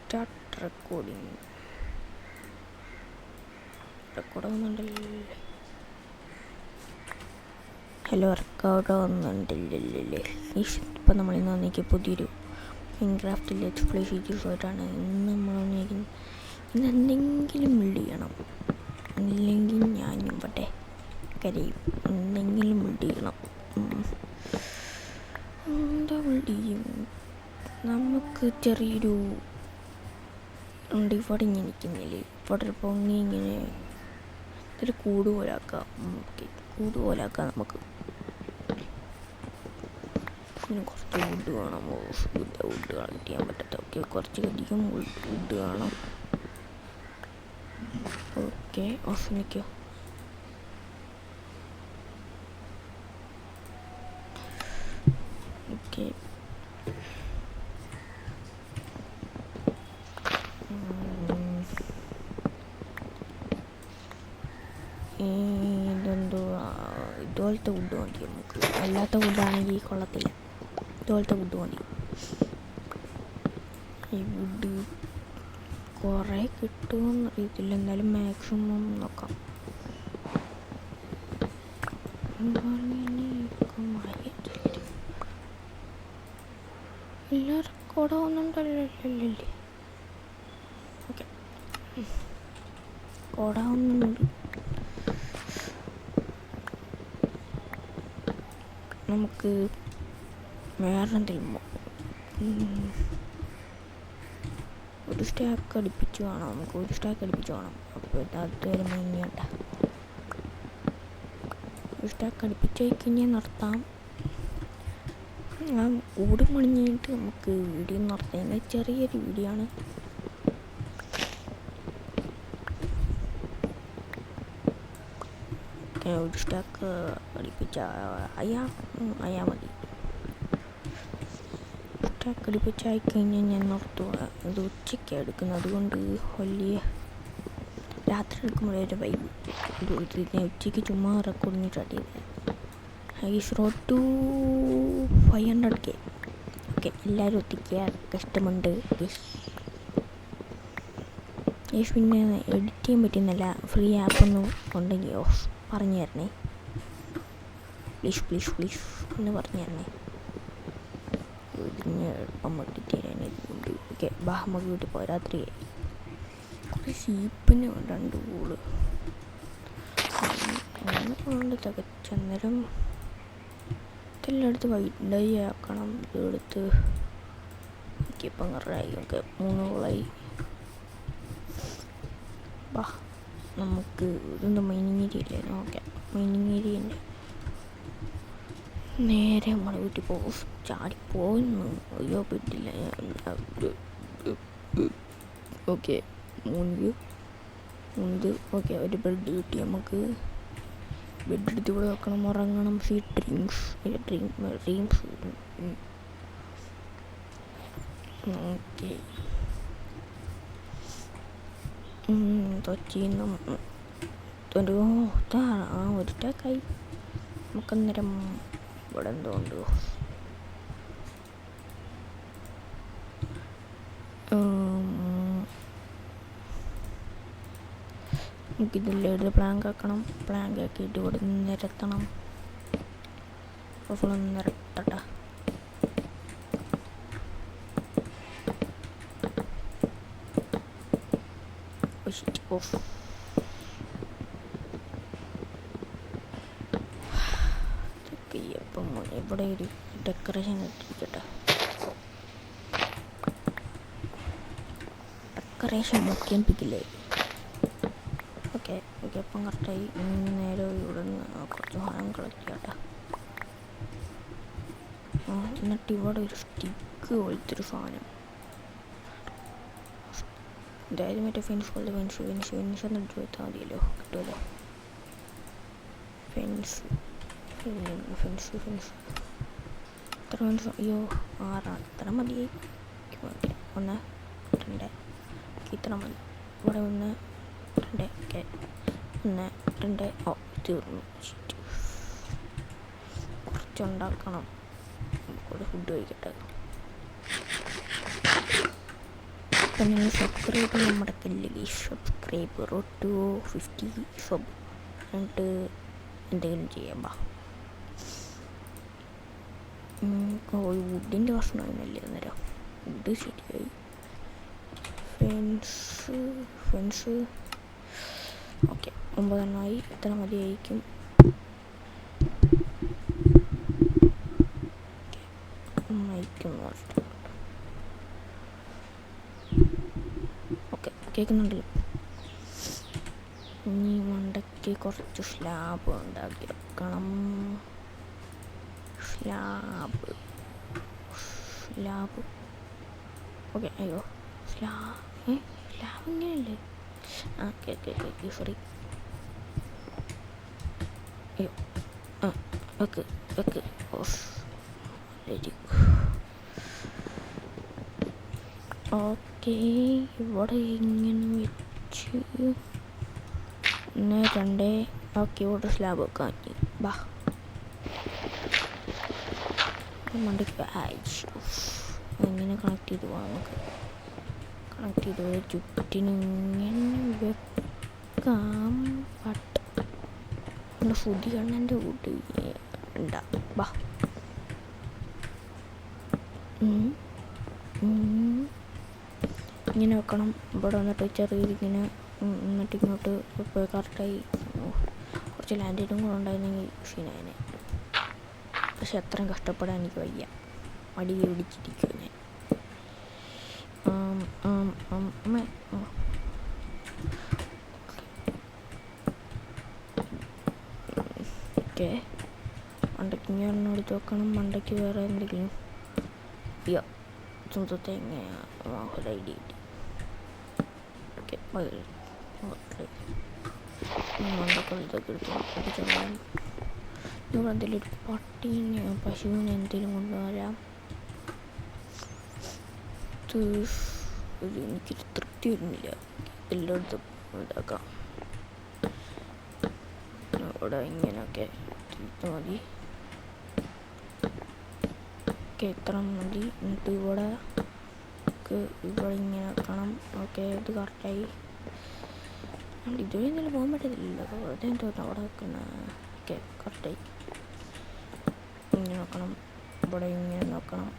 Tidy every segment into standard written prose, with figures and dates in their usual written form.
Start recording റെക്കോർഡാകുന്നുണ്ടല്ലേ? Hello, റെക്കോർഡാകുന്നുണ്ടല്ലേ? ഇപ്പം നമ്മളിന്ന് വന്നേക്ക് പുതിയൊരു മൈൻക്രാഫ്റ്റ് ലെറ്റ്സ് പ്ലേ സീരീസുമായിട്ടാണ്. ഇന്ന് നമ്മൾ വന്നേക്കുന്നത്. ഇന്ന് എന്തെങ്കിലും ബിൽഡ് ചെയ്യണം, അല്ലെങ്കിൽ ഞാനും പറ്റേ കരയും. എന്തെങ്കിലും ബിൽഡ് ചെയ്യണം. എന്താ ബിൽഡ് ചെയ്യും? നമുക്ക് ചെറിയൊരു ഉണ്ട്. ഇവിടെ ഇങ്ങനെ നിൽക്കുന്നില്ലേ, ഇവിടെ പൊങ്ങി ഇങ്ങനെ ഇതൊരു കൂട് പോലാക്കാം. ഓക്കെ, കൂട് പോലാക്കാം നമുക്ക്. പിന്നെ കുറച്ച് വുഡ് വേണം. വുഡ് കളക്ട് ചെയ്യാൻ പറ്റാത്ത. ഓക്കെ, കുറച്ചധികം വുഡ് വേണം. ഓക്കെ, ഓഫിനിക്കോ ഓക്കെ. ഇതെന്തോ ഇതുപോലത്തെ വുഡ് മതി നമുക്ക്. അല്ലാത്ത വുഡാണെങ്കിൽ കൊള്ളത്തില്ല. ഇതുപോലത്തെ വുഡ് മതി. ഈ വുഡ് കുറേ കിട്ടുമെന്ന് അറിയത്തില്ല, എന്നാലും മാക്സിമം നോക്കാം. എല്ലാം റെക്കോർഡാവുന്നുണ്ടല്ലേ? ഓക്കെ, റെക്കോർഡാവുന്നുണ്ട്. നമുക്ക് വേറെ എന്തെങ്കിലും ഒരു സ്റ്റാക്ക് അടുപ്പിച്ച് വേണം. ഒരു സ്റ്റാക്ക് അടുപ്പിച്ച് വേണം. അപ്പോൾ അത് വരുമ്പോൾ ഇനിയണ്ട. ഒരു സ്റ്റാക്ക് അടുപ്പിച്ച് കഴിഞ്ഞാൽ നിർത്താം. കൂട് പണിഞ്ഞിട്ട് നമുക്ക് വീഡിയോ നടത്താം. ചെറിയൊരു വീഡിയോ ആണ്. ഒരു സ്റ്റാക്ക് അടുപ്പിച്ച അയാ മതി. സ്റ്റാക്ക് അടുപ്പിച്ചായി കഴിഞ്ഞാൽ ഞാൻ നിർത്തുക. ഇത് ഉച്ചയ്ക്കാണ് എടുക്കുന്നത്, അതുകൊണ്ട് വലിയ രാത്രി എടുക്കുമ്പോഴൊരു വൈബ്. ഞാൻ ഉച്ചയ്ക്ക് ചുമ്മാ റെക്കോർഡിങ് സ്റ്റാർട്ട് ചെയ്തത്. Ice road to 500K. Okay, എല്ലാവരും ഒത്തിക്കുക. കഷ്ടമുണ്ട്. പിന്നെ എഡിറ്റ് ചെയ്യാൻ പറ്റുന്നില്ല. ഫ്രീ ആപ്പൊന്നും ഉണ്ടെങ്കിൽ പറഞ്ഞു തരണേ. പ്ലീസ് എന്ന് പറഞ്ഞു തരണേ. ഇതിന് എളുപ്പം എഡിറ്റ് ചെയ്യാനായിട്ടുണ്ട്. ഓക്കെ, നമുക്ക് വീട്ടിൽ പോയി. രാത്രിയായി. കുറേ ഷീപ്പിന് 2 കൂള് കൊണ്ട് തികച്ചന്നേരം ഇതെല്ലാം എടുത്ത് വൈറ്റ് ഡൈ ആക്കണം. ഇതെടുത്ത് ഇപ്പം കറായി. ഓക്കെ, 3 കൂളായി. നമുക്ക് ഇതെന്താ മൈനിങ് ഏരിയ അല്ലേ? ഓക്കെ, മൈനിങ് ഏരിയ തന്നെ. നേരെ നമ്മുടെ വീട്ടിൽ പോകും. ചാടിപ്പോയിന്ന്. അയ്യോ, പെട്ടില്ല. ഓക്കെ, 3 ഓക്കെ, ഒരു ബെഡ് കിട്ടി നമുക്ക്. ബെഡ് എടുത്ത് ഇവിടെ വെക്കണം. ഉറങ്ങണം. Dreams okay. ഒരു സ്റ്റാക്കായി. നമുക്കന്നേരം ഇവിടെ എന്തോ ഉണ്ട്. നമുക്കിതെല്ലാം എടുത്ത് പ്ലാങ്ക് ആക്കണം. പ്ലാങ്ക് ആക്കിയിട്ട് ഇവിടെ നിരത്തണം. നിരത്തട്ടെ. ഓഫ്. അപ്പം ഇവിടെ ഒരു ഡെക്കറേഷൻ ഇട്ടിരിക്കട്ടെ. ഡെക്കറേഷൻ മുഖ്യപ്പിക്കില്ലേ? ഓക്കെ, അപ്പം കറക്റ്റായി. നേരെ ഇവിടെ നിന്ന് കുറച്ച് സാധനം കളക്ട് ചെയ്യട്ടെ. എന്നിട്ട് ഇവിടെ ഒരു സ്റ്റിക്ക് പോലത്തെ ഒരു സാധനം, അതായത് മറ്റേ ഫെൻസ് പോലെ ഫെൻസ് എന്നിട്ട് ചോദിച്ചാൽ മതിയല്ലോ, കിട്ടുമല്ലോ. ഫെൻസ് എത്ര ഫെൻസ്? അയ്യോ, 6 ഇത്ര മതി. 1 2 ഇത്ര മതി. ഇവിടെ 1 2 ഓക്കെ, 1 2 ഓ തീർന്നു. കുറച്ചുണ്ടാക്കണം. നമുക്കൊരു ഫുഡ് കഴിക്കട്ടെ. അപ്പം നിങ്ങൾ സബ്സ്ക്രൈബ് ചെയ്യാൻ മറക്കല്ലേ. സബ്സ്ക്രൈബ് റോഡ് ടു 50 സബ് എന്നിട്ട് എന്തെങ്കിലും ചെയ്യാം. വുഡിൻ്റെ പ്രശ്നമായിരുന്നല്ലേ അന്നേരം. വുഡ് ശരിയായി. ഫെൻസ് ഓക്കെ 9 ഇത്ര മതിയായിരിക്കും. ഓക്കെ കേൾക്കുന്നുണ്ടല്ലോ. ഇനി മണ്ടയ്ക്ക് കുറച്ച് സ്ലാബ് ഉണ്ടാക്കി വെക്കണം. Slab okay. അയ്യോ സ്ലാബ് ഇങ്ങനെയല്ലേ. Okay sorry. അയ്യോ വെക്ക് ഓക്കെ. ഇവിടെ ഇങ്ങനെ വെച്ച് 1 2 ഓക്കെ. ഇവിടെ സ്ലാബ് വെക്കാൻ പറ്റി. ബാ മണ്ടയ്ക്ക് ഇങ്ങനെ കണക്ട് ചെയ്ത് പോകാം. നമുക്ക് കണക്ട് ചെയ്ത് ചുറ്റിനിങ്ങനെ വെക്കാം. ബട്ട് ഫുഡ് കണ്ണൻ്റെ കൂട്ട് ഉണ്ടാ. ബാ ഇങ്ങനെ വെക്കണം. ഇവിടെ വന്നിട്ട് ചെറിയതിങ്ങനെ എന്നിട്ട് ഇങ്ങോട്ട് ഇപ്പോൾ കറക്റ്റായി. കുറച്ച് ലാൻഡേറ്റും കൂടെ ഉണ്ടായിരുന്നെങ്കിൽ സീനായനെ. പക്ഷെ അത്രയും കഷ്ടപ്പെടാൻ എനിക്ക് വയ്യ. മടി പിടിച്ചിരിക്കും ഞാൻ. ഓക്കെ മണ്ടയ്ക്ക് ഇങ്ങനെ ഒന്നും എടുത്ത് വെക്കണം. മണ്ടയ്ക്ക് വേറെ എന്തെങ്കിലും അയ്യോ സ്വന്തത്തെ എങ്ങനെയാണ് ഒരു ഐഡിയ കിട്ടി. ഓക്കെ മണ്ടൊക്കെ ഇതൊക്കെ എടുത്ത് ഇവിടെ എന്തെങ്കിലും ഒരു പട്ടീനെ പശുവിനെ എന്തെങ്കിലും കൊണ്ടുവരാം. എനിക്കൊരു തൃപ്തി വരുന്നില്ല. എല്ലായിടത്തും ഇതാക്കാം. ഇവിടെ ഇങ്ങനെയൊക്കെ മതി. ഓക്കെ ഇത്ര മതി. എന്നിട്ട് ഇവിടെ ഇങ്ങനെ വെക്കണം. ഓക്കെ ഇത് കറക്റ്റായി. ഇതുവരെ എന്തെങ്കിലും പോകാൻ പറ്റത്തില്ലല്ലോ. വെറുതെ തോന്നുന്നു അവിടെ വെക്കുന്ന. ഓക്കെ കറക്റ്റായി. ഇങ്ങനെ നോക്കണം. ഇവിടെ ഇങ്ങനെ നോക്കണം.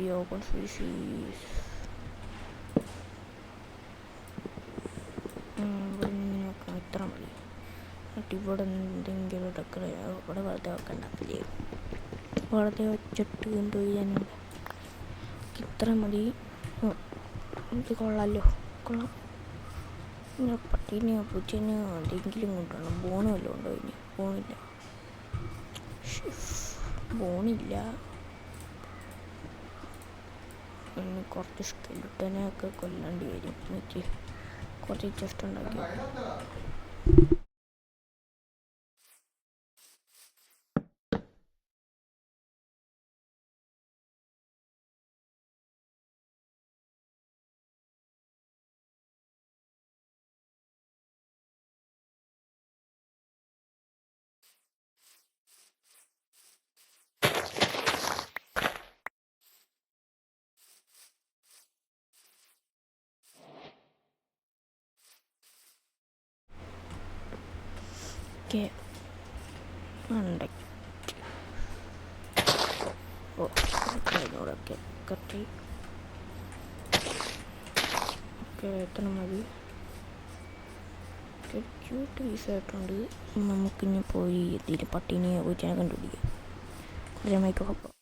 ഈ ഓപ്പൺ സ്പേസ് ഇവിടെ ഇങ്ങനെ നോക്കണം. ഇത്ര മതി. എന്നിട്ട് ഇവിടെ എന്തെങ്കിലും ഇവിടെ വെറുതെ വെക്കണ്ടേ. വെറുതെ വെച്ചിട്ട് എന്തോ ചെയ്യാനുണ്ട്. ഇത്ര മതി. ഇത് കൊള്ളാമല്ലോ. കൊള്ളാം. ഇങ്ങനെ പട്ടീനെയോ പൂച്ചേനെയോ എന്തെങ്കിലും കൊണ്ടുവരണം. ബോണ് വല്ലതും ഉണ്ടോ? ഇനി ബോണില്ല. ഇനി കുറച്ച് സ്കെലിട്ടനെയൊക്കെ കൊല്ലേണ്ടി വരും. എനിക്ക് കുറച്ച് ചെസ്റ്റ് ഉണ്ടാക്കി. ഓക്കെ ഓക്കെ കട്ടി. ഓക്കെ എത്ര മതി. ക്യൂട്ട് പീസായിട്ടുണ്ട്. നമുക്കിനി പോയി ഇതിന് പട്ടീനെ പൂച്ചനെ കണ്ടുപിടിക്കാം. കുറച്ച് മൈക്കൊക്കെ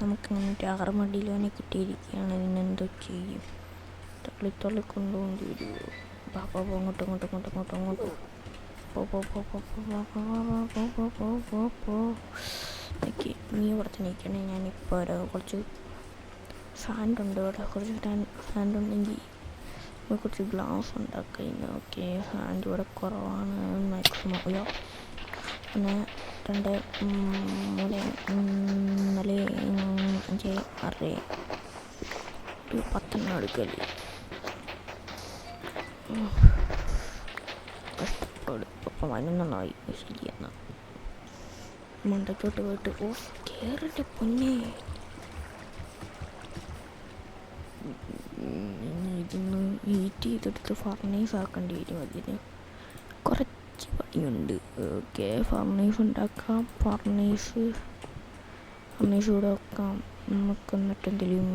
നമുക്കിങ്ങനെ ഒരു അറമടിയിലോനെ കിട്ടിയിരിക്കുകയാണ്. ഇതിനെന്തോ ചെയ്യും? തള്ളി കൊണ്ടുകൊണ്ട് വരുമോ? പാപ്പ അങ്ങോട്ടും ഇങ്ങോട്ടും ഇങ്ങോട്ടും ഇങ്ങോട്ടും അങ്ങോട്ടും ഓക്കെ, നീ ഇവിടെ തന്നെ നിൽക്കണേ. ഞാനിപ്പോൾ കുറച്ച് സാൻഡുണ്ട് ഇവിടെ, കുറച്ച് സാൻഡുണ്ടെങ്കിൽ കുറച്ച് ഗ്ലാസ് ഉണ്ടാക്കുക. ഓക്കെ, സാൻഡ് ഇവിടെ കുറവാണ്. മാക്സിമം അയ്യോ 1 2 3 4 5 6 ഒരു 10 എടുക്കല്ലേ. കഷ്ടപ്പാട്. അപ്പം 11 ശരിയെന്നാ മണ്ടയ്ക്കോട്ട് പോയിട്ട് കേറിൻ്റെ പൊന്നെ. ഇതിന്ന് ഹീറ്റ് ചെയ്തെടുത്ത് ഫർണൈസ് ആക്കേണ്ടി വരും. അതിന് കുറച്ച് പണിയുണ്ട്. ഓക്കെ, ഫർണൈസ് ഉണ്ടാക്കാം. ഫർണൈസ് കൂടെ വെക്കാം നമുക്ക്. എന്നിട്ട് എന്തെങ്കിലും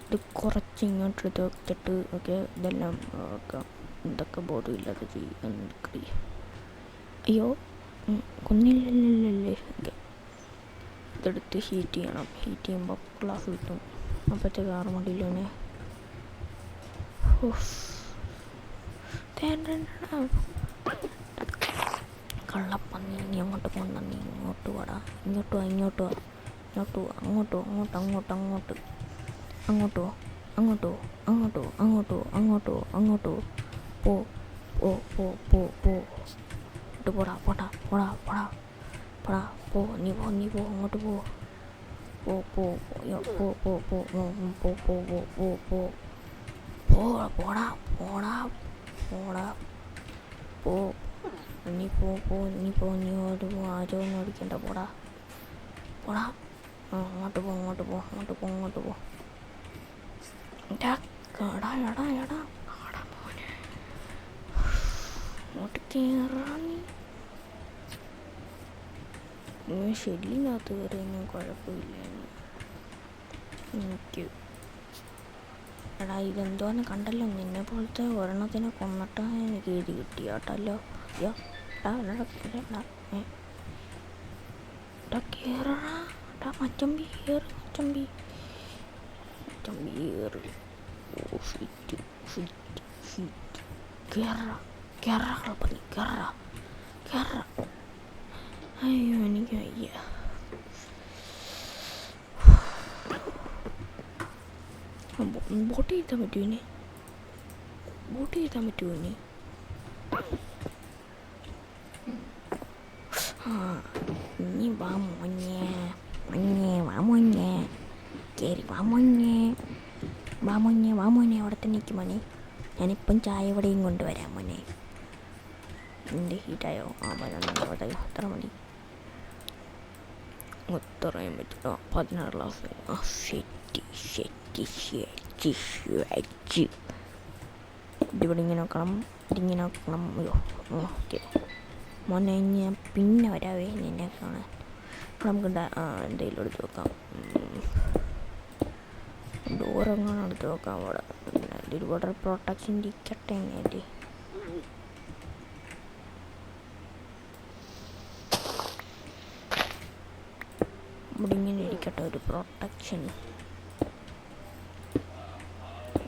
ഇത് കുറച്ച് ഇങ്ങോട്ട് എടുത്ത് വെച്ചിട്ട് ഓക്കെ ഇതെല്ലാം വെക്കാം. എന്തൊക്കെ ബോർഡും ഇല്ലാതെ ചെയ്യാൻ. അയ്യോ കൊന്നില്ലല്ലേ. ഓക്കെ, ഇതെടുത്ത് ഹീറ്റ് ചെയ്യണം. ഹീറ്റ് ചെയ്യുമ്പോൾ ഗ്ലാസ് കിട്ടും. അപ്പോഴത്തേക്ക് 6 മണിയിലാണ്. കള്ളപ്പന്നി, നീ അങ്ങോട്ട് പോകണ്ട. നീ ഇങ്ങോട്ട് വാടാ. ഇങ്ങോട്ട് വാ. അങ്ങോട്ടോ പോ. പോടാ പോ. നീ പോ അങ്ങോട്ട് പോ. പോടാ നീ പോ. ആരോ ഒന്നും അടിക്കണ്ട. പോടാ. അങ്ങോട്ട് പോ. എടാ മോനെ, അങ്ങോട്ട് കയറാ. നീ ഷെല്ലിനകത്ത് കയറിയൊന്നും കുഴപ്പമില്ലായിരുന്നു എനിക്ക്. എടാ ഇതെന്തോന്ന് കണ്ടല്ലോ. നിന്നെ പോലത്തെ ഒരെണ്ണത്തിനെ കൊന്നിട്ടാ എനിക്ക് എഴുതി കിട്ടിയാട്ടല്ലോ. മച്ചമ്പി അയ്യോ എനിക്ക് വയ്യ. ബോട്ട് ചെയ്താൻ പറ്റുമോ? നീ വാ മോനെ. കേറി വാ മോനെ. അവിടെ തന്നെ നിൽക്കും മോനെ. ഞാനിപ്പം ചായ ഇവിടെയും കൊണ്ടുവരാം മോനെ. എൻ്റെ ഹീറ്റായോ? അവിടെ എത്ര മതി? ഉത്തറയും പറ്റില്ല. 16 ഗ്ലാസ്. ഇതിവിടെ ഇങ്ങനെ നോക്കണം. അയ്യോ ഓക്കെ മോനെ, ഞാൻ പിന്നെ വരാവേ നിന്നെ കാണാൻ. നമുക്ക് എന്തെങ്കിലും എടുത്ത് വെക്കാം. ഡോറെങ്ങനെ എടുത്ത് വെക്കാം. അവിടെ ഒരു വാട്ടർ പ്രൊട്ടക്ഷൻ ഇരിക്കട്ടെ. അല്ലേ ഇവിടെ ഇങ്ങനെ ഇരിക്കട്ടെ ഒരു പ്രൊട്ടക്ഷൻ.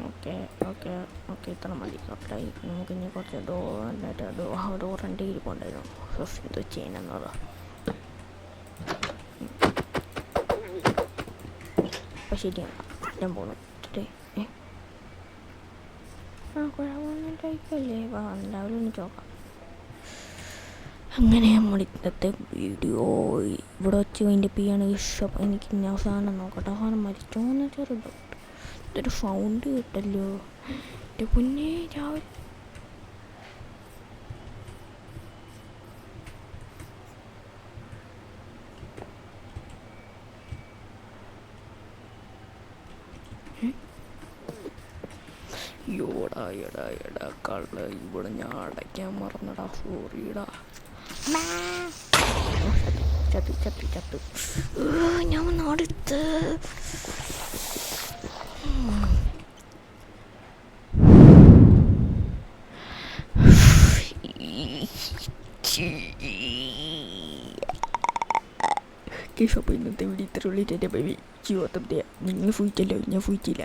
ഓക്കെ ഇത്ര മതി. കറക്റ്റായി. നമുക്കിനി കുറച്ച് ഡോറിൻ്റെ ഇരിപ്പുണ്ടായിരുന്നു. എന്തോ ചെയ്യണമെന്നുള്ളത്. അപ്പം ശരിയാണ്, ഞാൻ പോകണം. കുഴപ്പമൊന്നുമില്ലേ? രാവിലെ ഒന്ന് നോക്കാം. അങ്ങനെ നമ്മൾ ഇന്നത്തെ വീഡിയോ ഇവിടെ വെച്ച് അതിൻ്റെ പിയാണ്. ഇഷ്ടം എനിക്ക് ഇനി അവസാനം നോക്കട്ടെ. അവസാനം മരിച്ചോന്ന് ചെറുതോ ഇതൊരു സൗണ്ട് കേട്ടല്ലോ. എൻ്റെ പൊന്നേ, രാവിലെ എടാ കള്ള ഇവിടെ ഞാൻ അടയ്ക്കാൻ മറന്നടാ. സോറിടാ. ചത്തു ഞാൻ അടുത്ത്. അപ്പോൾ ഇന്നത്തെ വീഡിയോ ഇത്ര ഉള്ളിട്ട് എൻ്റെ ബേബി ജീവിതത്തെ നിങ്ങൾ ഫുയിച്ചല്ലോ ഞാൻ ഫുയിച്ചില്ല